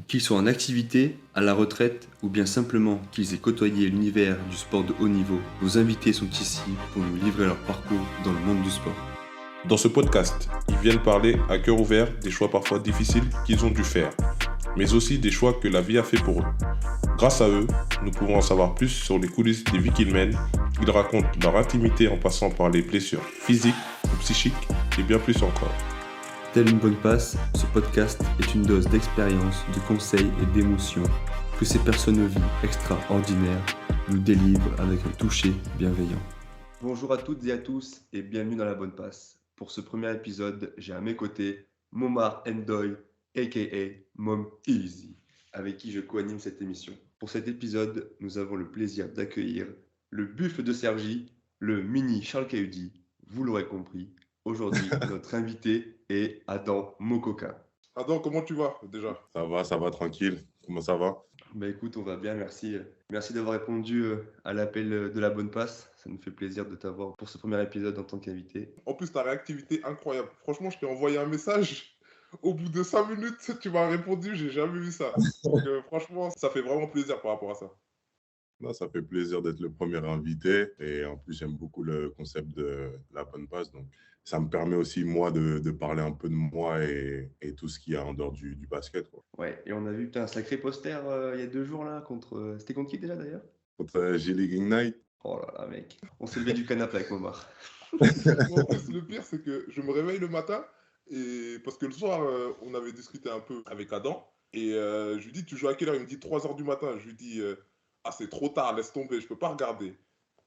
Qu'ils soient en activité, à la retraite ou bien simplement qu'ils aient côtoyé l'univers du sport de haut niveau, nos invités sont ici pour nous livrer leur parcours dans le monde du sport. Dans ce podcast, ils viennent parler à cœur ouvert des choix parfois difficiles qu'ils ont dû faire, mais aussi des choix que la vie a fait pour eux. Grâce à eux, nous pouvons en savoir plus sur les coulisses des vies qu'ils mènent. Ils racontent leur intimité en passant par les blessures physiques ou psychiques et bien plus encore. Telle une bonne passe, ce podcast est une dose d'expérience, de conseils et d'émotions que ces personnes aux vies extraordinaires nous délivrent avec un toucher bienveillant. Bonjour à toutes et à tous et bienvenue dans la bonne passe. Pour ce premier épisode, j'ai à mes côtés Momar Ndoye, a.k.a. Mom Easy, avec qui je co-anime cette émission. Pour cet épisode, nous avons le plaisir d'accueillir le buffle de Cergy, le mini Charles Cahudi, vous l'aurez compris. Aujourd'hui, notre invité est Adam Mokoka. Adam, comment tu vas déjà? Ça va tranquille. Comment ça va? Bah écoute, on va bien, merci. Merci d'avoir répondu à l'appel de la bonne passe. Ça nous fait plaisir de t'avoir pour ce premier épisode en tant qu'invité. En plus, ta réactivité incroyable. Franchement, je t'ai envoyé un message. Au bout de 5 minutes, tu m'as répondu. J'ai jamais vu ça. Donc, franchement, ça fait vraiment plaisir par rapport à ça. Non, ça fait plaisir d'être le premier invité et en plus j'aime beaucoup le concept de la bonne passe. Donc ça me permet aussi moi de parler un peu de moi et tout ce qu'il y a en dehors du basket, quoi. Ouais, et on a vu un sacré poster il y a 2 jours là contre. C'était contre qui déjà d'ailleurs? Contre G-League Ignite. Oh là là, mec. On s'est levé du canapé avec Momar. En plus, le pire, c'est que je me réveille le matin et parce que le soir, on avait discuté un peu avec Adam et je lui dis, tu joues à quelle heure? Il me dit 3 heures du matin. Je lui dis, ah, c'est trop tard, laisse tomber, je peux pas regarder.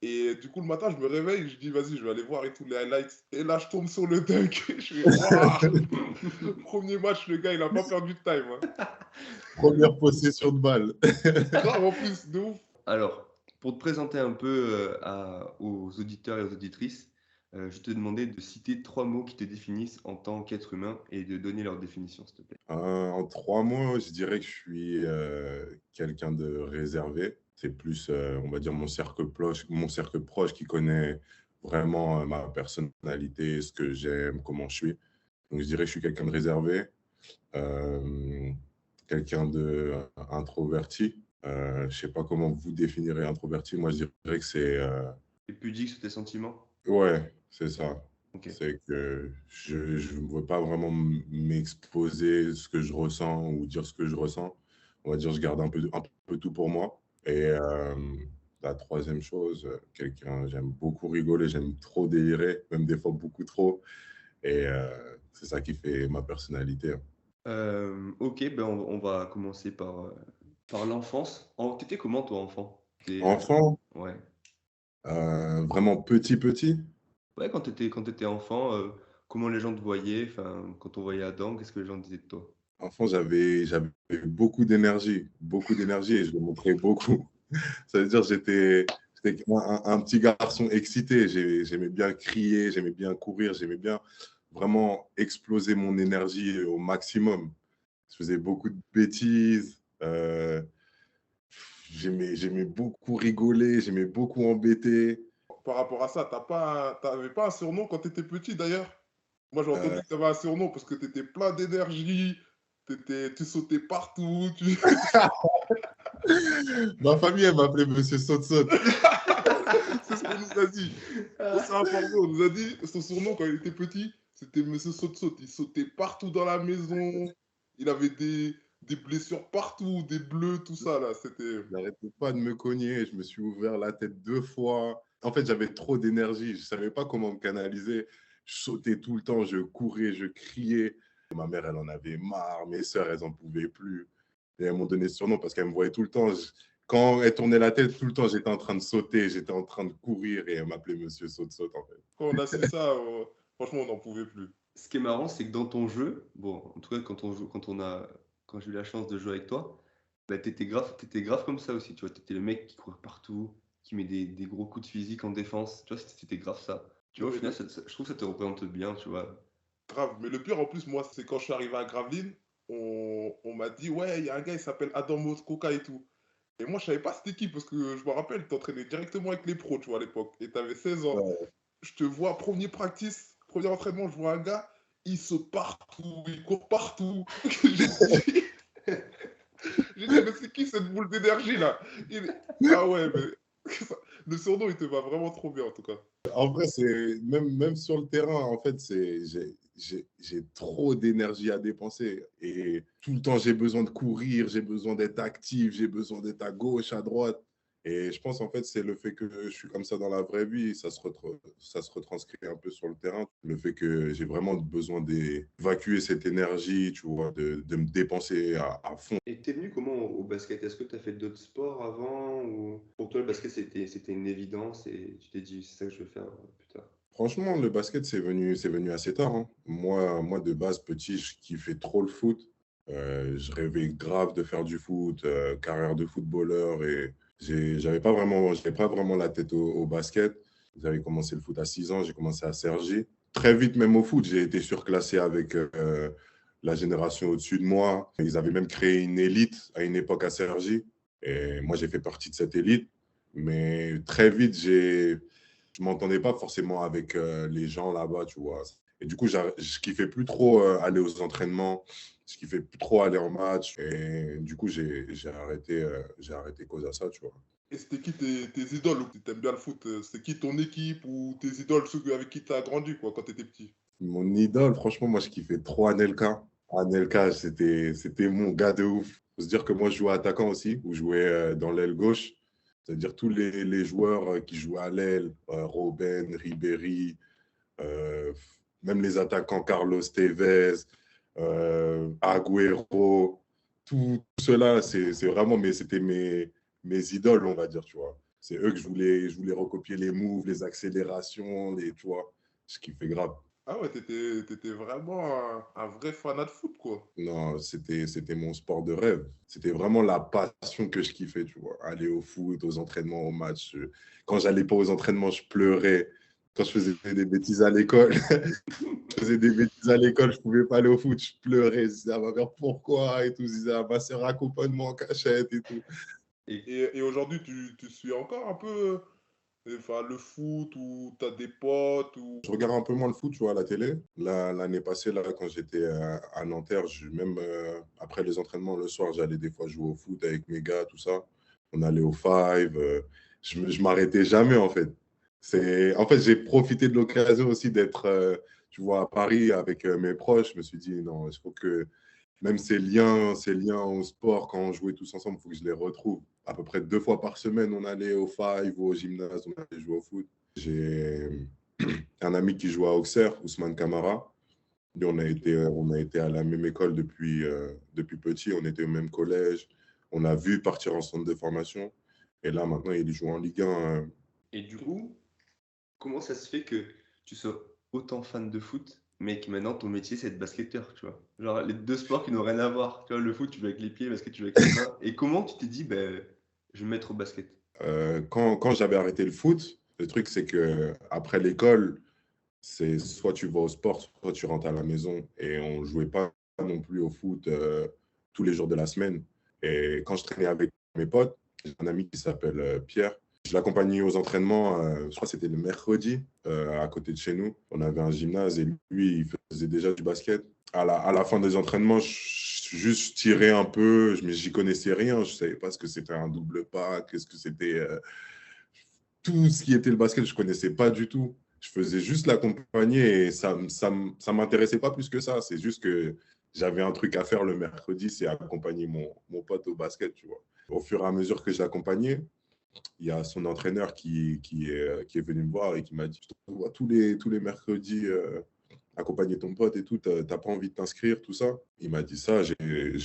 Et du coup, le matin, je me réveille, je dis, vas-y, je vais aller voir et tous les highlights. Et là, je tombe sur le dunk. Je fais, waouh! Premier match, le gars, il a pas perdu de time, hein. Première possession de balle. Grave, en plus, de ouf. Alors, pour te présenter un peu aux auditeurs et aux auditrices, je te demandais de citer 3 mots qui te définissent en tant qu'être humain et de donner leur définition, s'il te plaît. En 3 mots, je dirais que je suis quelqu'un de réservé. C'est plus, on va dire, mon cercle proche qui connaît vraiment ma personnalité, ce que j'aime, comment je suis. Donc je dirais que je suis quelqu'un de réservé. Quelqu'un de introverti. Je sais pas comment vous définirez introverti. Moi, je dirais que c'est Et pudique sur tes sentiments? ouais, c'est ça. Ok. C'est que je ne veux pas vraiment m'exposer ce que je ressens ou dire ce que je ressens. On va dire, je garde un peu tout pour moi. Et la troisième chose, j'aime beaucoup rigoler, j'aime trop délirer, même des fois beaucoup trop. Et c'est ça qui fait ma personnalité. Ok, ben on va commencer par l'enfance. T'étais comment toi, enfant? Enfant, Ouais. vraiment petit. Ouais, quand t'étais enfant, comment les gens te voyaient? Enfin, quand on voyait Adam, qu'est-ce que les gens disaient de toi? Enfant, j'avais beaucoup d'énergie et je le montrais beaucoup. Ça veut dire j'étais un petit garçon excité. J'aimais bien crier, j'aimais bien courir, j'aimais bien vraiment exploser mon énergie au maximum. Je faisais beaucoup de bêtises. J'aimais beaucoup rigoler, j'aimais beaucoup embêter. Par rapport à ça, t'avais pas un surnom quand tu étais petit d'ailleurs? Moi, j'ai entendu Euh, que tu avais un surnom parce que tu étais plein d'énergie, tu sautais partout. Ma famille, elle m'appelait Monsieur Saute-Saute. C'est ce qu'on nous a dit. C'est important. On nous a dit son surnom quand il était petit, c'était Monsieur Saute-Saute. Il sautait partout dans la maison. Il avait des blessures partout, des bleus, tout ça là. C'était. J'arrêtais pas de me cogner, je me suis ouvert la tête 2 fois. En fait, j'avais trop d'énergie, je savais pas comment me canaliser. Je sautais tout le temps, je courais, je criais. Ma mère, elle en avait marre, mes sœurs, elles en pouvaient plus. Et elles m'ont donné ce surnom parce qu'elles me voyaient tout le temps. Quand elle tournait la tête, tout le temps, j'étais en train de sauter, j'étais en train de courir et elle m'appelait Monsieur Saute-Saute, en fait. Quand on a su ça, franchement, on n'en pouvait plus. Ce qui est marrant, c'est que dans ton jeu, bon, en tout cas quand j'ai eu la chance de jouer avec toi, bah, t'étais grave comme ça aussi, tu vois, t'étais le mec qui court partout, qui met des gros coups de physique en défense, tu vois, c'était grave ça. Tu Non, vois, au mais final, je trouve que ça te représente bien, tu vois. grave. Mais le pire en plus, moi, c'est quand je suis arrivé à Gravelines, on m'a dit, ouais, il y a un gars, il s'appelle Adam Moskoka et tout. Et moi, je savais pas c'était qui parce que je me rappelle, t'entraînais directement avec les pros, tu vois, à l'époque. Et t'avais 16 ans. Ouais. Je te vois, premier practice, premier entraînement, je vois un gars, il saute partout, il court partout. J'ai dit, cette boule d'énergie là. Ah ouais, mais le surnom, il te va vraiment trop bien en tout cas. En vrai, c'est même sur le terrain, en fait, j'ai trop d'énergie à dépenser et tout le temps j'ai besoin de courir, j'ai besoin d'être actif, j'ai besoin d'être à gauche, à droite. Et je pense en fait c'est le fait que je suis comme ça dans la vraie vie, ça se retranscrit un peu sur le terrain. Le fait que j'ai vraiment besoin d'évacuer cette énergie, tu vois, de me dépenser à fond. Et t'es venu comment au basket? Est-ce que tu as fait d'autres sports avant ou pour toi le basket c'était une évidence et tu t'es dit c'est ça que je vais faire plus tard? Franchement, le basket, c'est venu assez tard, hein. Moi, de base, petit, je kiffais trop le foot. Je rêvais grave de faire du foot, carrière de footballeur. Et j'avais pas vraiment la tête au basket. J'avais commencé le foot à 6 ans, j'ai commencé à Cergy. Très vite, même au foot, j'ai été surclassé avec la génération au-dessus de moi. Ils avaient même créé une élite à une époque à Cergy. Et moi, j'ai fait partie de cette élite. Mais très vite, je m'entendais pas forcément avec les gens là-bas, tu vois. Et du coup, je kiffais plus trop aller aux entraînements, je kiffais plus trop aller en match. Et du coup, j'ai arrêté cause à ça, tu vois. Et c'était qui tes idoles? Ou t'aimes bien le foot? C'est qui ton équipe ou tes idoles, ceux avec qui t'as grandi quoi, quand t'étais petit? Mon idole, franchement, moi, je kiffais trop Anelka. Anelka, c'était mon gars de ouf. Faut se dire que moi, je jouais attaquant aussi, ou je jouais dans l'aile gauche. C'est-à-dire tous les joueurs qui jouaient à l'aile, Robben, Ribéry, euh, même les attaquants Carlos Tevez, Agüero, tout cela, c'est vraiment, mais c'était mes idoles, on va dire, tu vois. C'est eux que je voulais recopier les moves, les accélérations, tu vois, ce qui fait grave. Ah ouais, t'étais vraiment un vrai fanat de foot quoi. Non, c'était mon sport de rêve. C'était vraiment la passion que je kiffais, tu vois. Aller au foot, aux entraînements, aux matchs. Quand j'allais pas aux entraînements, je pleurais. Quand je faisais des bêtises à l'école, je faisais des bêtises à l'école, je pouvais pas aller au foot, je pleurais. Je disais à ma mère pourquoi et tout. Je disais à ma soeur accompagne-moi en cachette et tout. Et aujourd'hui, tu suis encore un peu enfin, le foot ou t'as des potes ou... Je regarde un peu moins le foot, tu vois, à la télé. L'année passée, là, quand j'étais à Nanterre, même après les entraînements le soir, j'allais des fois jouer au foot avec mes gars, tout ça. On allait au Five. Je m'arrêtais jamais, en fait. En fait, j'ai profité de l'occasion aussi d'être, tu vois, à Paris avec mes proches. Je me suis dit, non, il faut que même ces liens au sport, quand on jouait tous ensemble, il faut que je les retrouve. À peu près 2 fois par semaine, on allait au Five ou au gymnase, on allait jouer au foot. J'ai un ami qui joue à Auxerre, Ousmane Camara. Lui, on a été à la même école depuis petit, on était au même collège. On a vu partir en centre de formation. Et là, maintenant, il joue en Ligue 1. Et du coup, comment ça se fait que tu sois autant fan de foot, mais que maintenant ton métier c'est être basketteur, tu vois? Genre les deux sports qui n'ont rien à voir. Tu vois, le foot, tu joues avec les pieds, le basket, tu joues avec les mains. Et comment tu t'es dit, ben, je vais me mettre au basket? Quand j'avais arrêté le foot, le truc, c'est que après l'école, c'est soit tu vas au sport, soit tu rentres à la maison. Et on ne jouait pas non plus au foot tous les jours de la semaine. Et quand je traînais avec mes potes, j'ai un ami qui s'appelle Pierre. Je l'accompagnais aux entraînements, je crois que c'était le mercredi, à côté de chez nous. On avait un gymnase et lui, il faisait déjà du basket. À la fin des entraînements, juste tirais un peu, j'y connaissais rien, je ne savais pas ce que c'était un double pas, qu'est-ce que c'était. Tout ce qui était le basket, je ne connaissais pas du tout. Je faisais juste l'accompagner et ça m'intéressait pas plus que ça. C'est juste que j'avais un truc à faire le mercredi, c'est accompagner mon pote au basket, tu vois. Au fur et à mesure que je l'accompagnais, il y a son entraîneur qui est venu me voir et qui m'a dit, je te vois tous les mercredis accompagner ton pote et tout, t'as pas envie de t'inscrire, tout ça. Il m'a dit ça, j'ai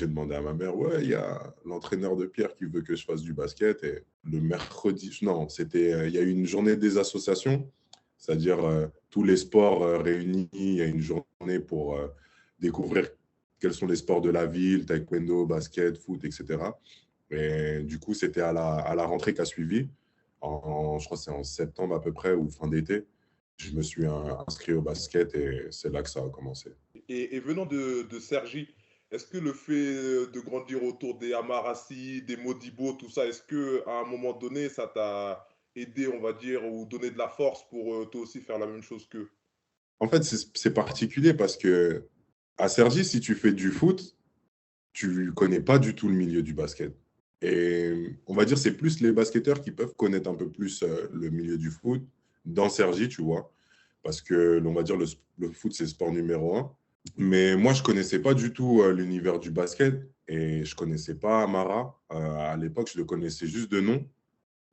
demandé à ma mère, ouais, il y a l'entraîneur de Pierre qui veut que je fasse du basket. Et le mercredi, non, il y a eu une journée des associations, c'est-à-dire tous les sports réunis, il y a une journée pour découvrir quels sont les sports de la ville, taekwondo, basket, foot, etc. Et du coup, c'était à la rentrée qui a suivi, je crois que c'est en septembre à peu près, ou fin d'été. Je me suis inscrit au basket et c'est là que ça a commencé. Et venant de Cergy, est-ce que le fait de grandir autour des Amarassi, des Modibo, tout ça, est-ce que à un moment donné, ça t'a aidé, on va dire, ou donné de la force pour toi aussi faire la même chose qu'eux? En fait, c'est particulier parce que à Cergy, si tu fais du foot, tu connais pas du tout le milieu du basket. Et on va dire c'est plus les basketteurs qui peuvent connaître un peu plus le milieu du foot dans Cergy, tu vois. Parce que, on va dire, le foot, c'est le sport numéro un. Mais moi, je ne connaissais pas du tout l'univers du basket et je ne connaissais pas Amara. À l'époque, je le connaissais juste de nom.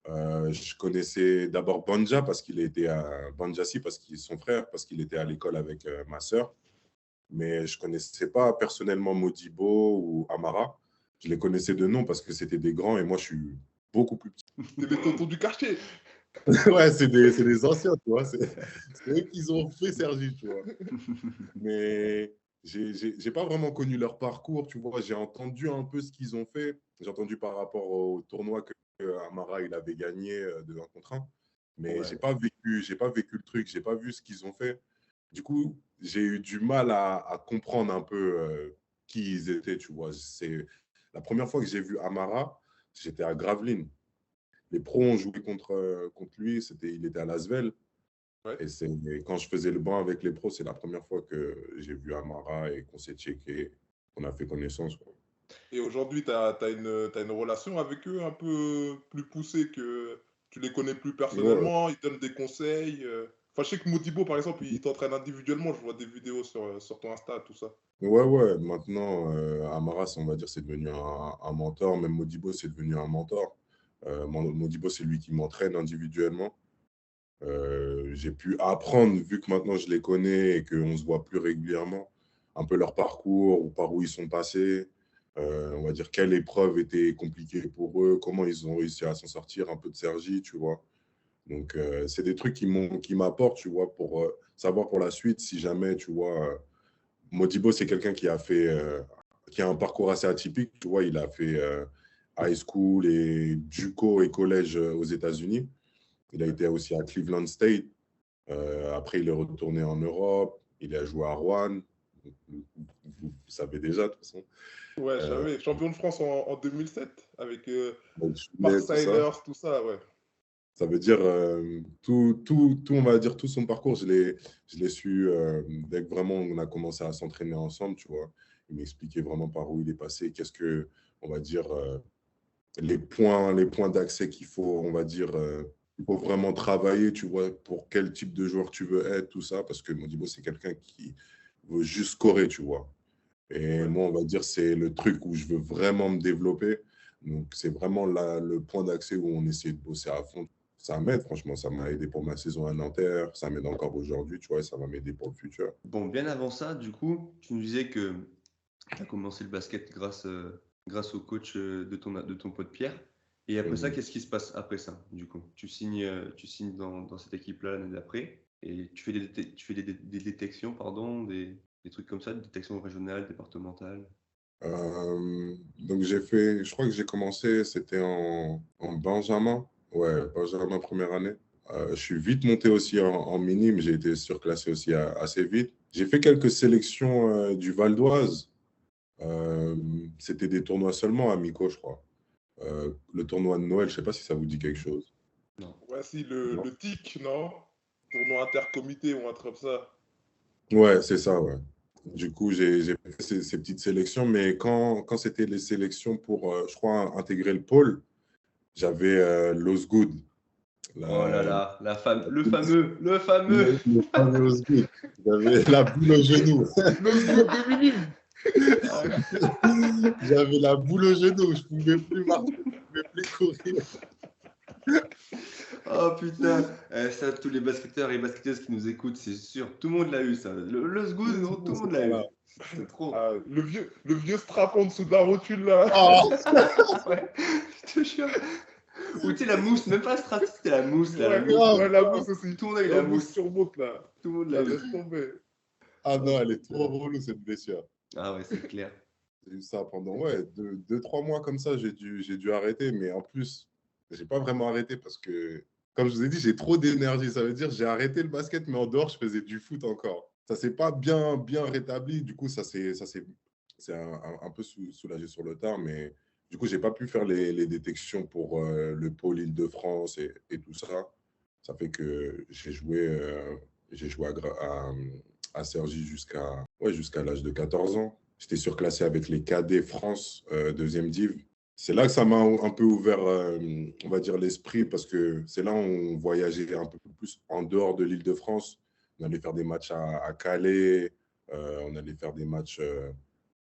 Je connaissais d'abord Banja parce qu'il était à Banjasi, parce qu'il est son frère, parce qu'il était à l'école avec ma sœur. Mais je ne connaissais pas personnellement Modibo ou Amara. Je les connaissais de nom parce que c'était des grands et moi, je suis beaucoup plus petit. C'est les tontons du quartier. Ouais, c'est des anciens, tu vois. C'est eux qui ont fait Sergi, tu vois. Mais j'ai pas vraiment connu leur parcours, tu vois. J'ai entendu un peu ce qu'ils ont fait. J'ai entendu par rapport au tournoi que Amara il avait gagné de 1 contre 1. Mais Ouais. j'ai pas vécu le truc, j'ai pas vu ce qu'ils ont fait. Du coup, j'ai eu du mal à comprendre un peu qui ils étaient, tu vois. C'est la première fois que j'ai vu Amara, j'étais à Gravelines. Les pros ont joué contre lui, il était à Lasvel. Ouais. Et quand je faisais le banc avec les pros, c'est la première fois que j'ai vu Amara et qu'on s'est checké, qu'on a fait connaissance, quoi. Et aujourd'hui, tu as une relation avec eux un peu plus poussée que tu les connais plus Ouais, personnellement, ils te donnent des conseils. Enfin, je sais que Modibo, par exemple, il t'entraîne individuellement. Je vois des vidéos sur ton Insta, tout ça. ouais. Maintenant, Amara, on va dire, c'est devenu un mentor. Même Modibo, c'est devenu un mentor. Modibo, c'est lui qui m'entraîne individuellement. J'ai pu apprendre, vu que maintenant je les connais et qu'on se voit plus régulièrement, un peu leur parcours ou par où ils sont passés. On va dire quelle épreuve était compliquée pour eux, comment ils ont réussi à s'en sortir, un peu de Sergi, tu vois. Donc, c'est des trucs qui m'apportent, tu vois, pour savoir pour la suite si jamais, tu vois, Modibo, c'est quelqu'un qui a un parcours assez atypique, tu vois, il a fait high school et JUCO et collège aux États-Unis. Il a été aussi à Cleveland State. Après, il est retourné en Europe. Il a joué à Rouen. Vous savez déjà, de toute façon. Ouais, je savais. Champion de France en 2007 avec Mark Tout ça. Silers, tout ça, ouais. Ça veut dire, on va dire, tout son parcours, je l'ai su dès que vraiment on a commencé à s'entraîner ensemble, tu vois. Il m'expliquait vraiment par où il est passé, qu'est-ce que, on va dire, les points d'accès qu'il faut, on va dire, il faut vraiment travailler, tu vois, pour quel type de joueur tu veux être, tout ça, parce que Modibo, c'est quelqu'un qui veut juste scorer, tu vois. Et Ouais. moi, on va dire, c'est le truc où je veux vraiment me développer. Donc, c'est vraiment le point d'accès où on essaie de bosser à fond. Ça m'aide, franchement, ça m'a aidé pour ma saison à Nanterre, ça m'aide encore aujourd'hui, tu vois, et ça va m'aider pour le futur. Bon, bien avant ça, du coup, tu nous disais que tu as commencé le basket grâce au coach de ton pote Pierre. Et après ça, Mhm. qu'est-ce qui se passe après ça, du coup? Tu signes dans cette équipe-là l'année d'après et tu fais des détections, pardon, des trucs comme ça, des détections régionales, départementales. Donc, je crois que j'ai commencé, c'était en Benjamin. Ouais, Benjamin première année. Je suis vite monté aussi en minime, j'ai été surclassé aussi assez vite. J'ai fait quelques sélections du Val d'Oise. C'était des tournois seulement amicaux, je crois. Le tournoi de Noël, je ne sais pas si ça vous dit quelque chose. Non. Ouais, si, Non. le TIC, non? Tournoi intercomité ou un truc comme ça. Ouais, c'est ça, ouais. Du coup, j'ai fait ces petites sélections, mais quand c'était les sélections pour, je crois, intégrer le pôle, j'avais l'Osgood. Oh là La, là, le fameux. le fameux Osgood. J'avais la boule au genou. Le scout de minime. J'avais la boule au genou. Je ne pouvais plus marcher, je ne pouvais plus courir. Oh putain, ça, tous les basketteurs et basketteuses qui nous écoutent, c'est sûr, tout le monde l'a eu ça. Le sgoud, non, tout le monde l'a eu. Voilà. C'est trop. Ah, le vieux strap en dessous de la rotule, là. Oh, Ouais, je te jure. Ou tu sais, la mousse, même pas la strat, c'était la mousse là, la Ouais, mousse. ouais, la mousse aussi. Tout le monde a eu La la mousse mousse. surmonte, là. Tout le monde La l'a eu. laisse tomber. ah non, elle est trop relou cette blessure. Ah ouais, c'est clair. J'ai eu ça pendant 3 mois comme ça, j'ai dû arrêter. Mais en plus, j'ai pas vraiment arrêté parce que, comme je vous ai dit, j'ai trop d'énergie. Ça veut dire j'ai arrêté le basket, mais en dehors, je faisais du foot encore. Ça s'est pas bien rétabli. Du coup, c'est un peu soulagé sur le tard. Mais du coup, j'ai pas pu faire les détections pour le pôle Île-de-France et tout ça. Ça fait que j'ai joué à Cergy jusqu'à l'âge de 14 ans. J'étais surclassé avec les cadets France, deuxième div. C'est là que ça m'a un peu ouvert, on va dire, l'esprit, parce que c'est là où on voyageait un peu plus en dehors de l'Île-de-France. On allait faire des matchs à Calais, on allait faire des matchs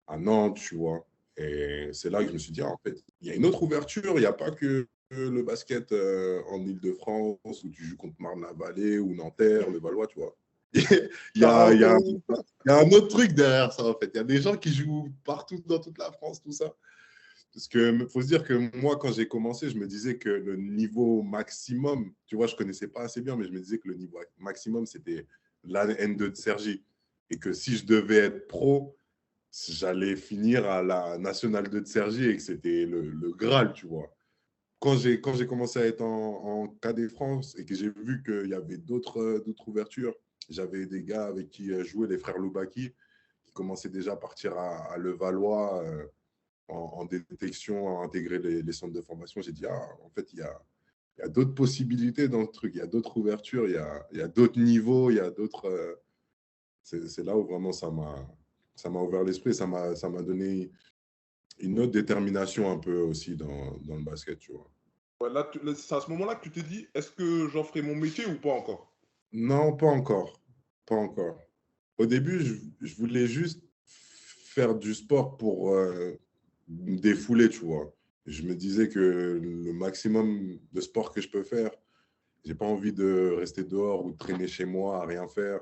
à Nantes, tu vois. Et c'est là que je me suis dit, ah, en fait, il y a une autre ouverture, il n'y a pas que le basket en Île-de-France où tu joues contre Marne-la-Vallée ou Nanterre, le Valois, tu vois. Il y a un autre truc derrière ça, en fait. Il y a des gens qui jouent partout dans toute la France, tout ça. Parce qu'il faut se dire que moi, quand j'ai commencé, je me disais que le niveau maximum, tu vois, je ne connaissais pas assez bien, mais je me disais que le niveau maximum, c'était la N2 de Cergy. Et que si je devais être pro, j'allais finir à la Nationale 2 de Cergy et que c'était le Graal, tu vois. Quand j'ai commencé à être en KD France et que j'ai vu qu'il y avait d'autres ouvertures, j'avais des gars avec qui jouaient les frères Loubaki qui commençaient déjà à partir à Levallois en détection, à intégrer les centres de formation. J'ai dit, ah, en fait, il y a d'autres possibilités dans le truc, il y a d'autres ouvertures, il y a d'autres niveaux, il y a d'autres. C'est là où vraiment ça m'a ouvert l'esprit, ça m'a donné une autre détermination un peu aussi dans le basket, tu vois. Ouais, là, c'est à ce moment-là que tu t'es dit, est-ce que j'en ferai mon métier ou pas encore? Non, pas encore. Pas encore. Au début, je voulais juste faire du sport pour me défouler, tu vois. Je me disais que le maximum de sport que je peux faire, j'ai pas envie de rester dehors ou de traîner chez moi à rien faire.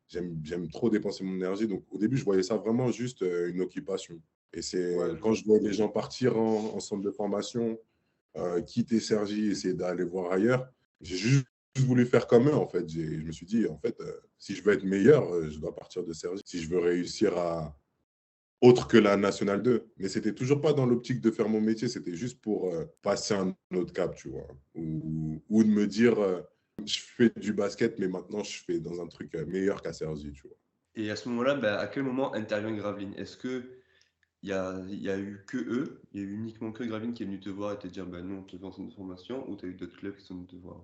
J'aime trop dépenser mon énergie. Donc, au début, je voyais ça vraiment juste une occupation. Et c'est Ouais, je quand vois. je vois les gens partir en centre de formation, quitter Cergy, essayer d'aller voir ailleurs, j'ai juste voulu faire comme eux, en fait. Je me suis dit, en fait, si je veux être meilleur, je dois partir de Cergy. Si je veux réussir autre que la Nationale 2. Mais c'était toujours pas dans l'optique de faire mon métier, c'était juste pour passer un autre cap, tu vois. Ou de me dire, je fais du basket, mais maintenant je fais dans un truc meilleur qu'à Cergy, tu vois. Et à ce moment-là, à quel moment intervient Gravelines? Est-ce que il y a eu que eux, il y a eu uniquement que Gravelines qui est venu te voir et te dire, non, on te veut en centre de formation, ou tu as eu d'autres clubs qui sont venus te voir?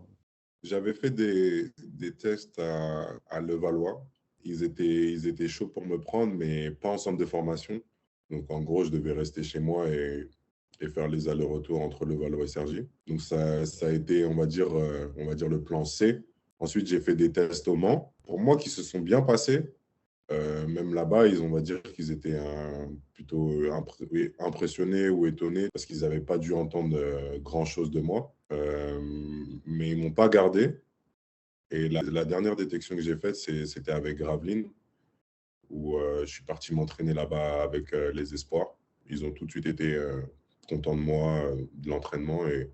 J'avais fait des tests à Levallois. Ils étaient chauds pour me prendre, mais pas en centre de formation. Donc, en gros, je devais rester chez moi et faire les allers-retours entre Levallois et Cergy. Donc, ça a été, on va dire le plan C. Ensuite, j'ai fait des tests au Mans. Pour moi, qui se sont bien passés. Même là-bas, on va dire qu'ils étaient plutôt impressionnés ou étonnés parce qu'ils n'avaient pas dû entendre grand-chose de moi. Mais ils ne m'ont pas gardé. Et la dernière détection que j'ai faite, c'était avec Gravelines, où je suis parti m'entraîner là-bas avec les espoirs. Ils ont tout de suite été contents de moi, de l'entraînement, et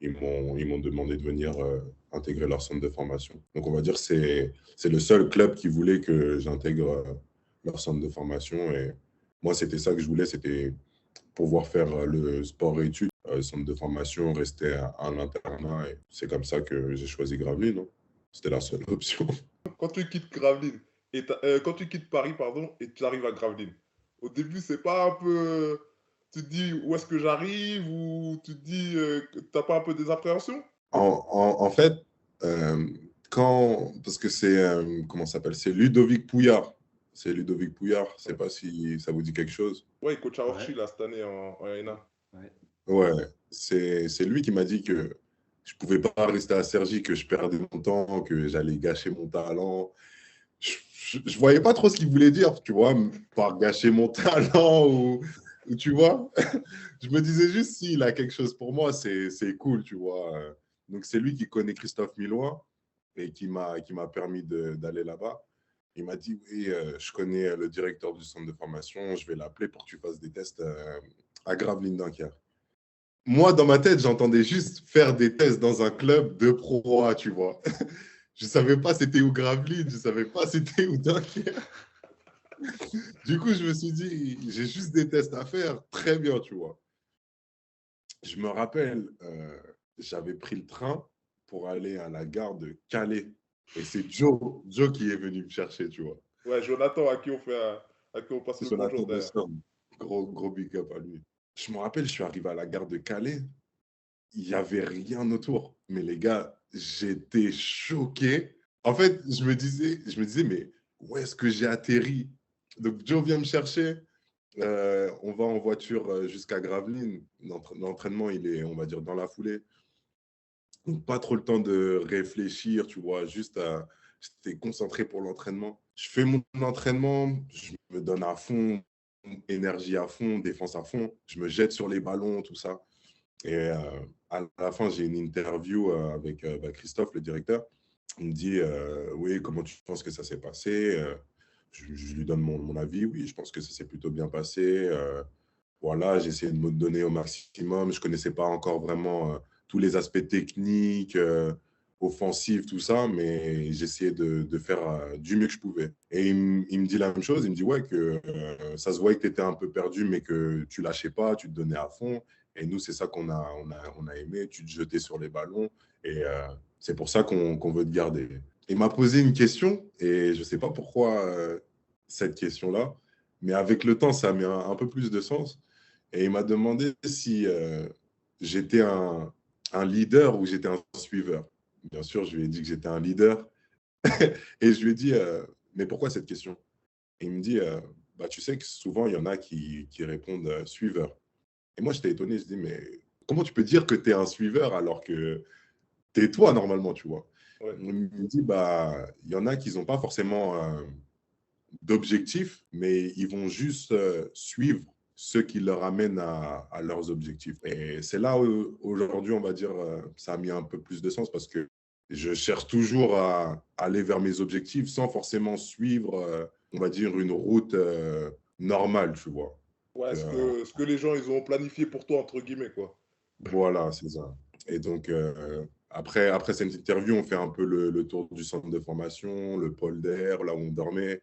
ils m'ont demandé de venir intégrer leur centre de formation. Donc, on va dire que c'est le seul club qui voulait que j'intègre leur centre de formation. Et moi, c'était ça que je voulais, c'était pouvoir faire le sport et études, centre de formation, rester à l'internat. Et c'est comme ça que j'ai choisi Gravelines. Hein. C'était la seule option. Quand tu quittes Gravelines, quand tu quittes Paris, pardon, et tu arrives à Gravelines, au début, c'est pas un peu. Tu te dis où est-ce que j'arrive ou tu te dis que t'as pas un peu des appréhensions? En fait, parce que c'est, comment ça s'appelle? C'est Ludovic Pouillard. C'est Ludovic Pouillard. Je ne sais pas si ça vous dit quelque chose. Ouais, il coach à Ouais. Orchi là cette année en ENA. Ouais. Ouais, c'est lui qui m'a dit que je ne pouvais pas rester à Cergy, que je perdais mon temps, que j'allais gâcher mon talent. Je ne voyais pas trop ce qu'il voulait dire, tu vois, par gâcher mon talent ou tu vois. Je me disais juste, s'il a quelque chose pour moi, c'est cool, tu vois. Donc, c'est lui qui connaît Christophe Millois et qui m'a permis d'aller là-bas. Il m'a dit, oui, je connais le directeur du centre de formation, je vais l'appeler pour que tu fasses des tests à Gravelines Dunkerque. Moi, dans ma tête, j'entendais juste faire des tests dans un club de Pro A, tu vois. Je ne savais pas c'était où Gravelines, je ne savais pas c'était où Dunkerque. Du coup, je me suis dit, j'ai juste des tests à faire, très bien, tu vois. Je me rappelle, j'avais pris le train pour aller à la gare de Calais. Et c'est Joe qui est venu me chercher, tu vois. Ouais, Jonathan, à qui on passe le Jonathan bonjour d'ailleurs. Boston. Gros big up à lui. Je me rappelle, je suis arrivé à la gare de Calais. Il n'y avait rien autour. Mais les gars, j'étais choqué. En fait, je me disais, mais où est-ce que j'ai atterri? Donc, Joe vient me chercher. On va en voiture jusqu'à Gravelines. L'entraînement, il est, on va dire, dans la foulée. Donc, pas trop le temps de réfléchir, tu vois, j'étais concentré pour l'entraînement. Je fais mon entraînement, je me donne à fond, énergie à fond, défense à fond. Je me jette sur les ballons, tout ça. Et à la fin, j'ai une interview avec Christophe, le directeur. Il me dit oui, comment tu penses que ça s'est passé je lui donne mon avis. Oui, je pense que ça s'est plutôt bien passé. Voilà, j'ai essayé de me donner au maximum. Je ne connaissais pas encore vraiment tous les aspects techniques, offensifs, tout ça, mais j'essayais de faire du mieux que je pouvais. Et il me dit la même chose. Il me dit ouais, que ça se voyait que tu étais un peu perdu, mais que tu lâchais pas, tu te donnais à fond. Et nous, c'est ça on a aimé. Tu te jetais sur les ballons. Et c'est pour ça qu'on veut te garder. Il m'a posé une question, et je ne sais pas pourquoi cette question-là, mais avec le temps, ça a mis un peu plus de sens. Et il m'a demandé si j'étais un leader ou j'étais un suiveur. Bien sûr, je lui ai dit que j'étais un leader. Et je lui ai dit, mais pourquoi cette question? Et il me dit, bah, tu sais que souvent, il y en a qui répondent suiveur. Et moi, j'étais étonné. Je dis, mais comment tu peux dire que tu es un suiveur alors que tu es toi normalement, tu vois? Ouais. Il me dit, bah, il y en a qui n'ont pas forcément d'objectifs, mais ils vont juste suivre ceux qui leur amènent à leurs objectifs. Et c'est là où, aujourd'hui, on va dire, ça a mis un peu plus de sens parce que je cherche toujours à aller vers mes objectifs sans forcément suivre, on va dire, une route normale, tu vois. Ouais, ce que les gens, ils ont planifié pour toi, entre guillemets, quoi. Voilà, c'est ça. Et donc, après cette interview, on fait un peu le tour du centre de formation, le pôle d'air, là où on dormait.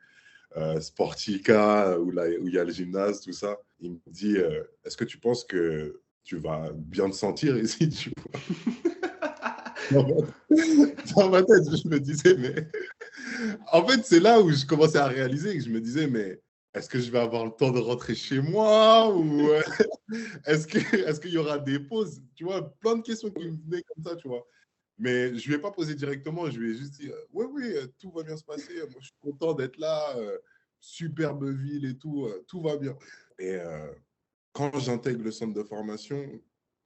Sportica, où il y a le gymnase, tout ça. Il me dit est-ce que tu penses que tu vas bien te sentir ici tu vois dans ma tête, je me disais, mais. En fait, c'est là où je commençais à réaliser que je me disais, mais est-ce que je vais avoir le temps de rentrer chez moi ou est-ce qu'il y aura des pauses? Tu vois, plein de questions qui me venaient comme ça, tu vois. Mais je ne lui ai pas posé directement, je lui ai juste dit oui, oui, tout va bien se passer. Moi, je suis content d'être là. Superbe ville et tout, tout va bien. Et quand j'intègre le centre de formation,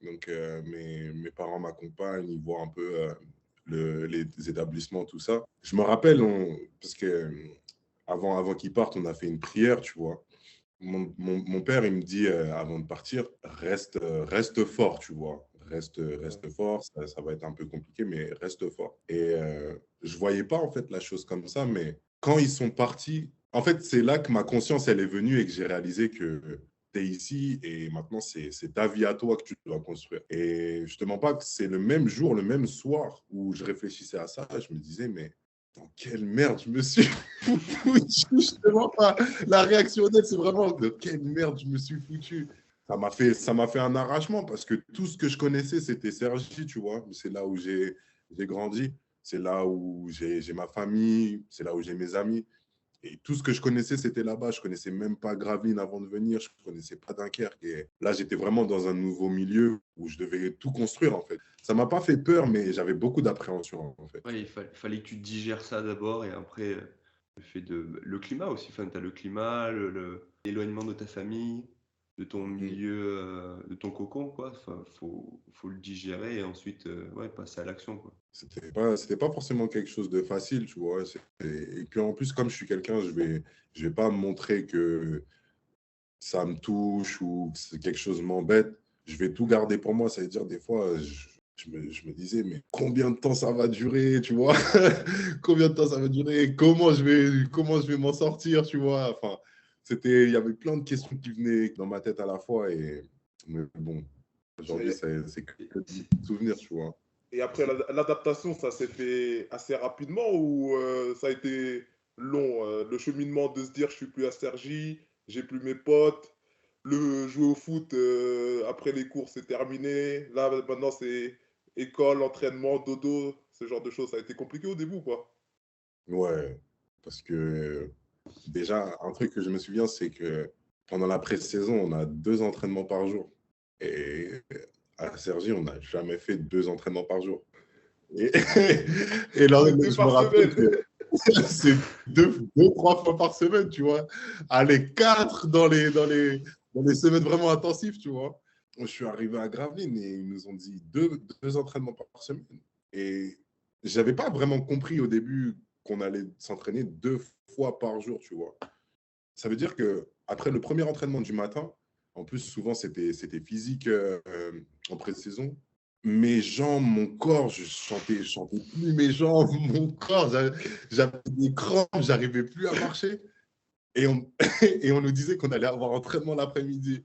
donc mes parents m'accompagnent, ils voient un peu les établissements, tout ça. Je me rappelle, parce que avant qu'ils partent, on a fait une prière, tu vois. Mon père, il me dit avant de partir, reste fort, tu vois. Reste fort, ça va être un peu compliqué, mais reste fort. Et je ne voyais pas en fait la chose comme ça, mais quand ils sont partis, en fait, c'est là que ma conscience, elle est venue et que j'ai réalisé que tu es ici et maintenant, c'est ta vie à toi que tu dois construire. Et je ne te mens pas que c'est le même jour, le même soir où je réfléchissais à ça, je me disais, mais dans quelle merde je me suis foutu, je te mens pas. La réaction honnête, c'est vraiment de quelle merde je me suis foutu. Ça m'a fait un arrachement parce que tout ce que je connaissais, c'était Cergy, tu vois. C'est là où j'ai grandi, c'est là où j'ai ma famille, c'est là où j'ai mes amis. Et tout ce que je connaissais, c'était là-bas. Je connaissais même pas Gravelines avant de venir. Je connaissais pas Dunkerque. Et là, j'étais vraiment dans un nouveau milieu où je devais tout construire, en fait. Ça m'a pas fait peur, mais j'avais beaucoup d'appréhension, en fait. Ouais, fallait que tu digères ça d'abord et après, le fait le climat aussi. Enfin, tu as le climat, l'éloignement de ta famille, de ton milieu, de ton cocon, quoi. Enfin, faut le digérer et ensuite, ouais, passer à l'action, quoi. C'était pas forcément quelque chose de facile, tu vois. Et puis en plus, comme je suis quelqu'un, je vais pas montrer que ça me touche ou que quelque chose m'embête. Je vais tout garder pour moi. Ça veut dire, des fois, je me disais, mais combien de temps ça va durer, tu vois? Combien de temps ça va durer? Comment je vais m'en sortir, tu vois? Enfin, il y avait plein de questions qui venaient dans ma tête à la fois. Mais bon, aujourd'hui, c'est que des souvenirs, tu vois. Et après, l'adaptation, ça s'est fait assez rapidement ou ça a été long le cheminement de se dire, je suis plus à Cergy, j'ai plus mes potes, le jouer au foot après les cours, c'est terminé. Là, maintenant, c'est école, entraînement, dodo, ce genre de choses. Ça a été compliqué au début, quoi. Ouais, parce que déjà, un truc que je me souviens, c'est que pendant la pré-saison, on a 2 entraînements par jour. Et à Cergy, on n'a jamais fait 2 entraînements par jour. Et, et là, C'était je me par rappelle semaine. C'est trois fois par semaine, tu vois. Allez, quatre dans les semaines vraiment intensives, tu vois. Je suis arrivé à Gravelines et ils nous ont dit deux entraînements par semaine. Et j'avais pas vraiment compris au début qu'on allait s'entraîner 2 fois par jour, tu vois. Ça veut dire que après le premier entraînement du matin, en plus souvent c'était physique en pré-saison, mes jambes, mon corps, je chantais plus mes jambes, mon corps, j'avais des crampes, j'arrivais plus à marcher. Et on, et on nous disait qu'on allait avoir entraînement l'après-midi.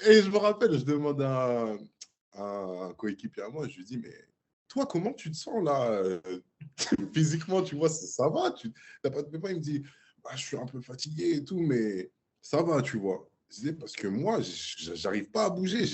Et je me rappelle, je demande à un coéquipier à moi, je lui dis, mais toi, comment tu te sens là physiquement, tu vois, ça va, tu n'as pas de pépin. Il me dit, bah, je suis un peu fatigué et tout, mais ça va, tu vois. Je disais, parce que moi, j'arrive pas à bouger.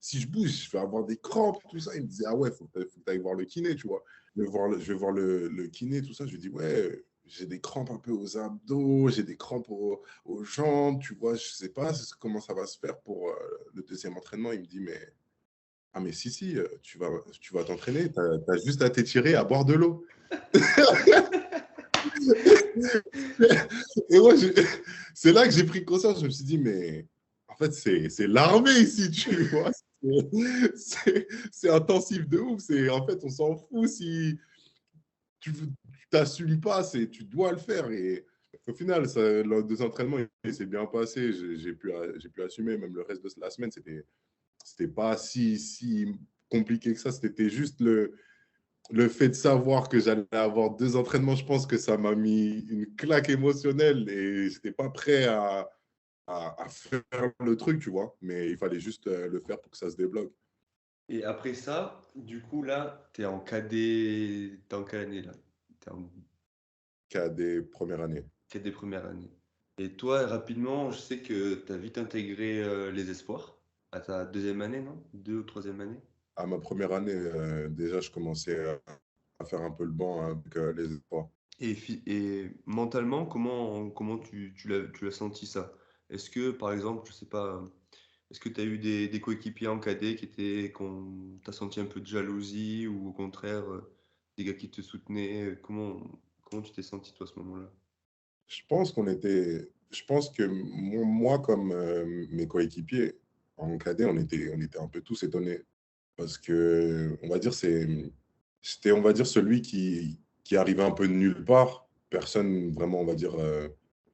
Si je bouge, je vais avoir des crampes, tout ça. Il me disait, ah ouais, faut que tu ailles voir le kiné, tu vois. Je vais voir le kiné, tout ça. Je lui dis, ouais, j'ai des crampes un peu aux abdos, j'ai des crampes aux jambes, tu vois. Je sais pas comment ça va se faire pour le deuxième entraînement. Il me dit, mais ah, mais si, tu vas t'entraîner, tu as juste à t'étirer, à boire de l'eau. Et moi, c'est là que j'ai pris conscience. Je me suis dit, mais en fait, c'est l'armée ici, tu vois. C'est intensif de ouf. En fait, on s'en fout si tu t'assumes pas, tu dois le faire. Et au final, lors des entraînements, il s'est bien passé. J'ai pu assumer. Même le reste de la semaine, c'était pas si compliqué que ça. C'était juste le fait de savoir que j'allais avoir 2 entraînements. Je pense que ça m'a mis une claque émotionnelle et j'étais pas prêt à faire le truc, tu vois. Mais il fallait juste le faire pour que ça se débloque. Et après ça, du coup, là, t'es en KD. T'es en quelle année, là? T'es en KD première année. KD première année. Et toi, rapidement, je sais que t'as vite intégré les espoirs à ta deuxième année, non? 2 ou 3e année? À ma première année, déjà, je commençais à faire un peu le banc avec les espoirs. Et mentalement, comment tu l'as senti ça? Est-ce que, par exemple, je sais pas, est-ce que tu as eu des coéquipiers en cadet t'as senti un peu de jalousie ou au contraire, des gars qui te soutenaient? Comment tu t'es senti toi à ce moment-là? Je pense que moi, comme mes coéquipiers en cadet, on était un peu tous étonnés parce que, on va dire, c'était, on va dire, celui qui arrivait un peu de nulle part. Personne vraiment, on va dire,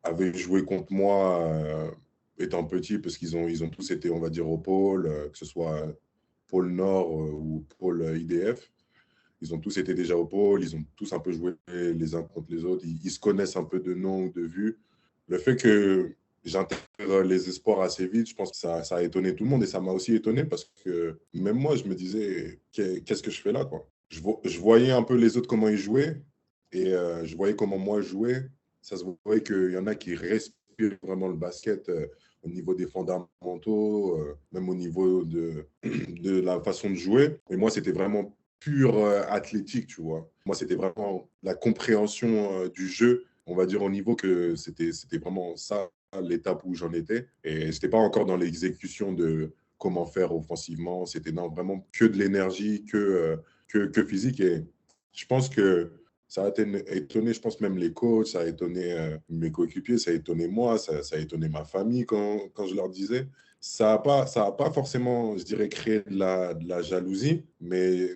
avait joué contre moi étant petit parce ils ont tous été, on va dire, au pôle, que ce soit pôle Nord ou pôle IDF. Ils ont tous été déjà au pôle, ils ont tous un peu joué les uns contre les autres, ils se connaissent un peu de nom ou de vue. Le fait que j'intègre les espoirs assez vite, je pense que ça a étonné tout le monde et ça m'a aussi étonné parce que même moi, je me disais, qu'est-ce que je fais là, quoi. Je voyais un peu les autres comment ils jouaient et je voyais comment moi je jouais. Ça se voyait qu'il y en a qui respirent vraiment le basket au niveau des fondamentaux, même au niveau de la façon de jouer. Et moi, c'était vraiment pur athlétique, tu vois. Moi, c'était vraiment la compréhension du jeu, on va dire au niveau que c'était vraiment ça l'étape où j'en étais. Et je n'étais pas encore dans l'exécution de comment faire offensivement. C'était non, vraiment que de l'énergie, que physique. Et je pense que ça a étonné, je pense même les coachs, ça a étonné mes coéquipiers, ça a étonné moi, ça a étonné ma famille quand je leur disais. Ça a pas forcément, je dirais, créé de la jalousie, mais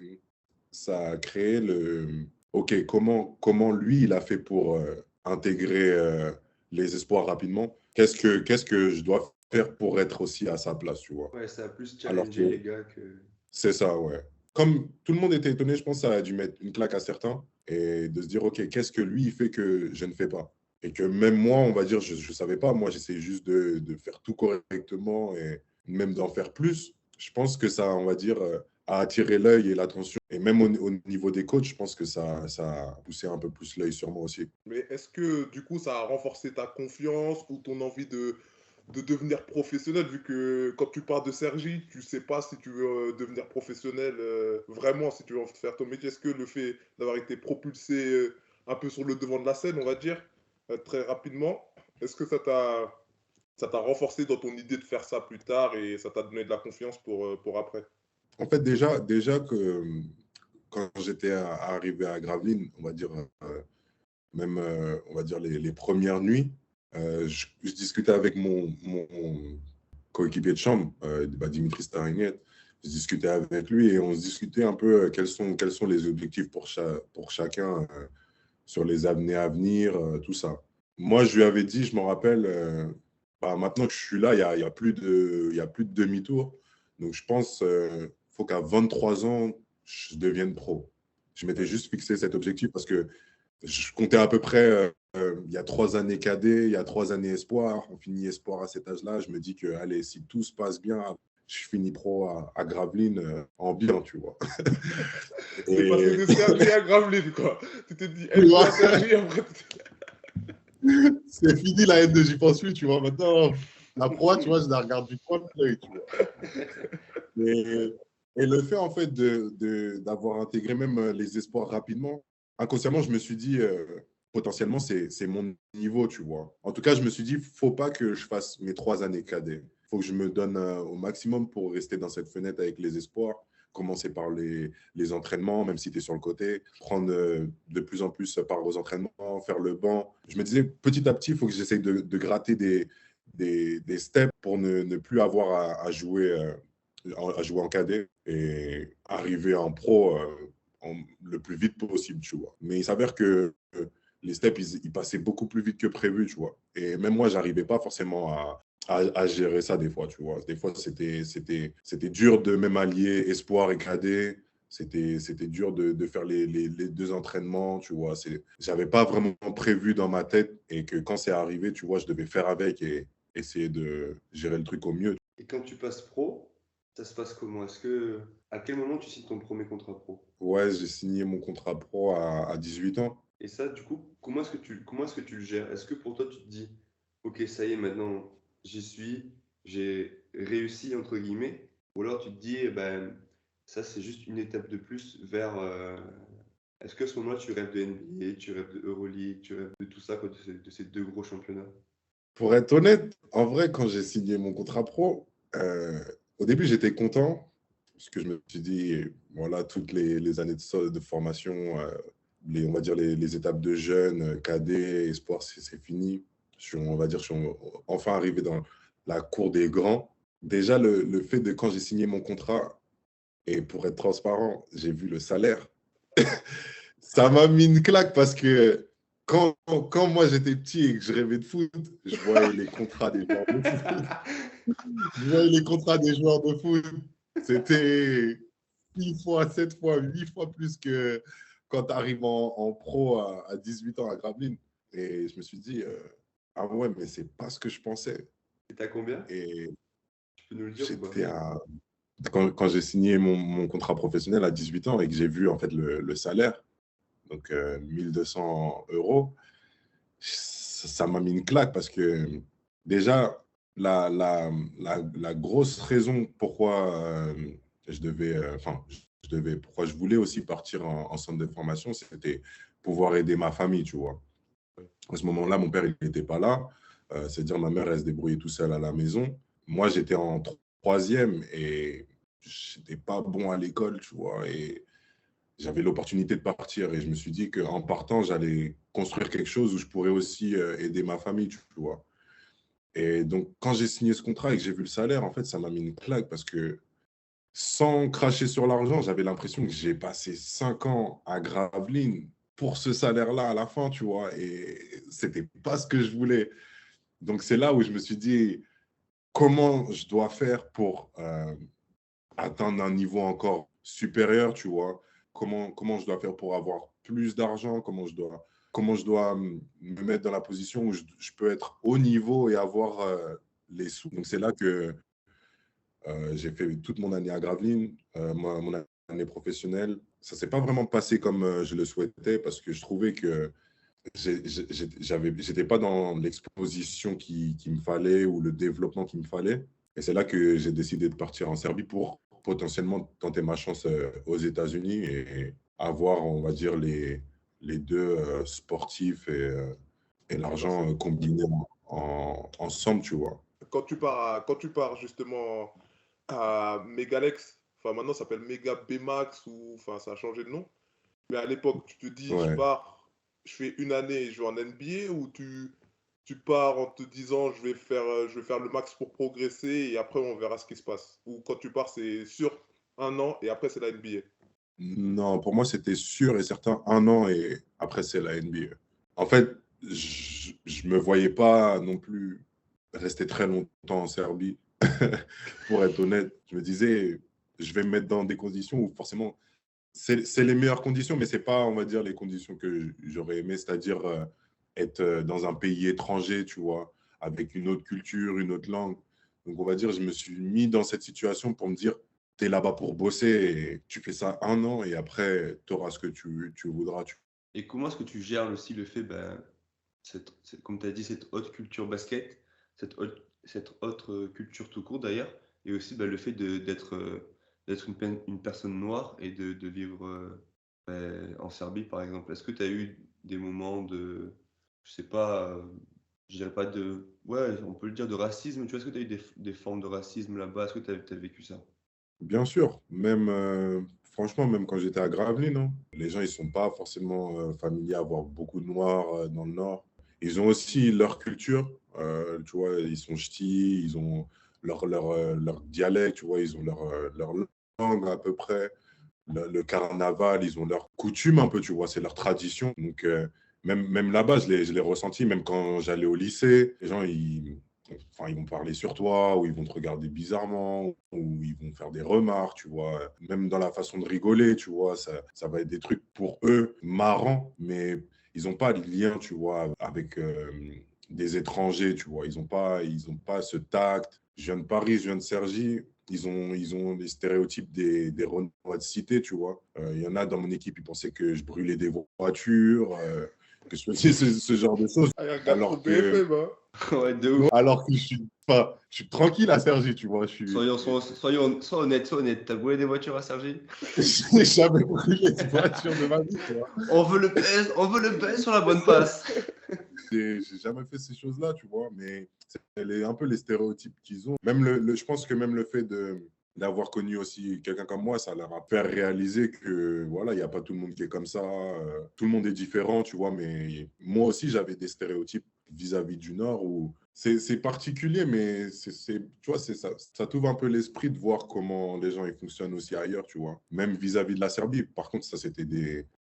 ça a créé OK, comment lui, il a fait pour intégrer les espoirs rapidement? Qu'est-ce que je dois faire pour être aussi à sa place, tu vois? Ouais, ça a plus Alors challengé les que gars que. c'est ça, ouais. Comme tout le monde était étonné, je pense que ça a dû mettre une claque à certains et de se dire, OK, qu'est-ce que lui, il fait que je ne fais pas? Et que même moi, on va dire, je ne savais pas. Moi, j'essayais juste de faire tout correctement et même d'en faire plus. Je pense que ça, on va dire, a attiré l'œil et l'attention. Et même au niveau des coachs, je pense que ça a poussé un peu plus l'œil sur moi aussi. Mais est-ce que du coup ça a renforcé ta confiance ou ton envie de devenir professionnel, vu que quand tu pars de Cergy, tu sais pas si tu veux devenir professionnel vraiment, si tu veux en faire ton métier? Est-ce que le fait d'avoir été propulsé un peu sur le devant de la scène, on va dire, très rapidement, est-ce que ça t'a renforcé dans ton idée de faire ça plus tard et ça t'a donné de la confiance pour après? En fait, déjà que quand j'étais arrivé à Gravelines, on va dire, même, on va dire, les premières nuits. Je discutais avec mon coéquipier de chambre, Dimitri Starignet. Je discutais avec lui et on se discutait un peu quels sont les objectifs pour chacun sur les années à venir, tout ça. Moi, je lui avais dit, je me rappelle, maintenant que je suis là, il y a plus de demi-tour. Donc, je pense qu'il faut qu'à 23 ans, je devienne pro. Je m'étais juste fixé cet objectif parce que je comptais à peu près, il y a 3 années cadet, il y a 3 années espoir. On finit espoir à cet âge-là. Je me dis que, allez, si tout se passe bien, je finis pro à Gravelines en bilan, tu vois. C'est passé de Sergi à Gravelines, quoi. Tu t'es dit, Tu vois, Sergi, après, c'est fini la haine de J'y pense plus, tu vois. Maintenant, la proie, tu vois, je la regarde du coin de l'œil, tu vois. Et le fait, en fait, d'avoir intégré même les espoirs rapidement, inconsciemment, je me suis dit, potentiellement, c'est mon niveau, tu vois. En tout cas, je me suis dit, faut pas que je fasse mes 3 années cadet. Il faut que je me donne au maximum pour rester dans cette fenêtre avec les espoirs. Commencer par les entraînements, même si tu es sur le côté, prendre de plus en plus part aux entraînements, faire le banc. Je me disais, petit à petit, il faut que j'essaye de gratter des steps pour ne plus avoir à jouer en cadet et arriver en pro le plus vite possible, tu vois. Mais il s'avère que les steps, ils passaient beaucoup plus vite que prévu, tu vois. Et même moi, j'arrivais pas forcément à gérer ça des fois, tu vois. Des fois, c'était dur de même allier espoir et cadet. C'était dur de faire les 2 entraînements, tu vois. J'avais pas vraiment prévu dans ma tête et que quand c'est arrivé, tu vois, je devais faire avec et essayer de gérer le truc au mieux. Et quand tu passes pro, ça se passe comment? À quel moment tu signes ton premier contrat pro? Ouais, j'ai signé mon contrat pro à 18 ans. Et ça, du coup, comment est-ce que tu le gères? Est-ce que pour toi, tu te dis, ok, ça y est, maintenant, j'y suis, j'ai réussi, entre guillemets, ou alors tu te dis, eh ben, ça, c'est juste une étape de plus vers. Est-ce qu'à ce moment-là, tu rêves de NBA, tu rêves de Euroleague, tu rêves de tout ça, quoi, de ces deux gros championnats? Pour être honnête, en vrai, quand j'ai signé mon contrat pro, au début, j'étais content parce que je me suis dit, voilà, toutes les années de formation, on va dire les étapes de jeunes, cadet, espoir, c'est fini. On va dire, je suis enfin arrivé dans la cour des grands. Déjà, le fait de quand j'ai signé mon contrat, et pour être transparent, j'ai vu le salaire. Ça m'a mis une claque parce que quand moi j'étais petit et que je rêvais de foot, je voyais les contrats des joueurs de foot. Je voyais les contrats des joueurs de foot. C'était 6 fois, 7 fois, 8 fois plus que quand tu arrives en pro à 18 ans à Gravelines. Et je me suis dit, ah ouais, mais c'est pas ce que je pensais. Et t'as combien? Et Tu peux nous le dire ou pas? j'étais à. Quand j'ai signé mon contrat professionnel à 18 ans et que j'ai vu en fait le salaire, donc 1200 euros, ça m'a mis une claque parce que déjà, la grosse raison pourquoi pourquoi je voulais aussi partir en centre de formation, c'était pouvoir aider ma famille, tu vois. À ce moment-là, mon père, il n'était pas là. C'est-à-dire, ma mère, elle se débrouillait tout seule à la maison. Moi, j'étais en 3e et je n'étais pas bon à l'école, tu vois. Et j'avais l'opportunité de partir et je me suis dit qu'en partant, j'allais construire quelque chose où je pourrais aussi aider ma famille, tu vois. Et donc, quand j'ai signé ce contrat et que j'ai vu le salaire, en fait, ça m'a mis une claque parce que sans cracher sur l'argent, j'avais l'impression que j'ai passé 5 ans à Gravelines pour ce salaire-là à la fin, tu vois. Et c'était pas ce que je voulais. Donc, c'est là où je me suis dit, comment je dois faire pour atteindre un niveau encore supérieur, tu vois. Comment je dois faire pour avoir plus d'argent, comment je dois me mettre dans la position où je peux être haut niveau et avoir les sous. Donc, c'est là que j'ai fait toute mon année à Gravelines, mon année professionnelle. Ça ne s'est pas vraiment passé comme je le souhaitais parce que je trouvais que j'étais pas dans l'exposition qu'il me fallait ou le développement qu'il me fallait. Et c'est là que j'ai décidé de partir en Serbie pour potentiellement tenter ma chance aux États-Unis et avoir, on va dire, les deux sportifs et l'argent combiné ensemble, tu vois. quand tu pars justement à Megalex, enfin maintenant ça s'appelle Mega Bmax ou enfin ça a changé de nom. Mais à l'époque, tu te dis, je Ouais. pars je fais une année et je vais en NBA, ou tu pars en te disant je vais faire le max pour progresser et après on verra ce qui se passe. Ou quand tu pars, c'est sûr un an et après c'est la NBA. Non, pour moi, c'était sûr et certain 1 an et après, c'est la NBA. En fait, je me voyais pas non plus rester très longtemps en Serbie. Pour être honnête, je me disais, je vais me mettre dans des conditions où forcément, c'est les meilleures conditions, mais c'est pas, on va dire, les conditions que j'aurais aimé, c'est-à-dire être dans un pays étranger, tu vois, avec une autre culture, une autre langue. Donc, on va dire, je me suis mis dans cette situation pour me dire, tu es là-bas pour bosser et tu fais ça 1 an et après, tu auras ce que tu voudras. Et comment est-ce que tu gères aussi le fait, comme tu as dit, cette haute culture basket, cette haute culture tout court d'ailleurs, et aussi le fait d'être une personne noire et de vivre en Serbie par exemple. Est-ce que tu as eu des moments de, je sais pas, je dirais pas de, ouais, on peut le dire de racisme, tu vois, est-ce que tu as eu des formes de racisme là-bas? Est-ce que tu as vécu ça? Bien sûr, même franchement, même quand j'étais à Gravelines, hein, les gens ils sont pas forcément familiers à voir beaucoup de Noirs dans le Nord. Ils ont aussi leur culture, tu vois, ils sont ch'tis, ils ont leur dialecte, tu vois, ils ont leur langue à peu près, le carnaval, ils ont leurs coutumes un peu, tu vois, c'est leur tradition. Donc même là-bas, je l'ai ressenti, même quand j'allais au lycée, les gens ils vont parler sur toi, ou ils vont te regarder bizarrement, ou ils vont faire des remarques, tu vois. Même dans la façon de rigoler, tu vois, ça va être des trucs pour eux marrants, mais ils n'ont pas de lien, tu vois, avec des étrangers, tu vois. Ils ont pas ce tact. Je viens de Paris, je viens de Cergy. Ils ont les stéréotypes des Renois de cité, tu vois. Il y en a dans mon équipe, ils pensaient que je brûlais des voitures, que je faisais ce genre de choses. Ah, il y a un gars trop Alors que, BFM, hein. Ouais, de ouf. alors que je suis tranquille à Cergy, tu vois. Sois honnête, t'as brûlé des voitures à Cergy? Je n'ai jamais brûlé de voiture de ma vie, tu vois. On veut le PS sur la bonne passe. J'ai jamais fait ces choses-là, tu vois, mais c'est un peu les stéréotypes qu'ils ont. Même je pense que même le fait d'avoir connu aussi quelqu'un comme moi, ça leur a fait réaliser que voilà, il n'y a pas tout le monde qui est comme ça, tout le monde est différent, tu vois, mais moi aussi j'avais des stéréotypes vis-à-vis du Nord où c'est particulier, mais tu vois, ça t'ouvre un peu l'esprit de voir comment les gens ils fonctionnent aussi ailleurs, tu vois, même vis-à-vis de la Serbie. Par contre,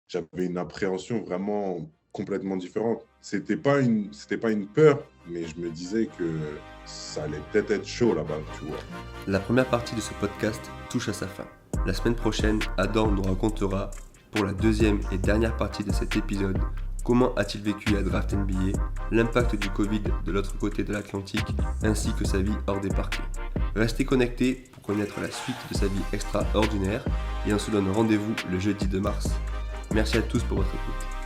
j'avais une appréhension vraiment complètement différente. C'était pas une peur, mais je me disais que ça allait peut-être être chaud là-bas, tu vois. La première partie de ce podcast touche à sa fin. La semaine prochaine, Adam nous racontera, pour la deuxième et dernière partie de cet épisode, comment a-t-il vécu la draft NBA, l'impact du Covid de l'autre côté de l'Atlantique, ainsi que sa vie hors des parquets. Restez connectés pour connaître la suite de sa vie extraordinaire et on se donne rendez-vous le jeudi 2 mars. Merci à tous pour votre écoute.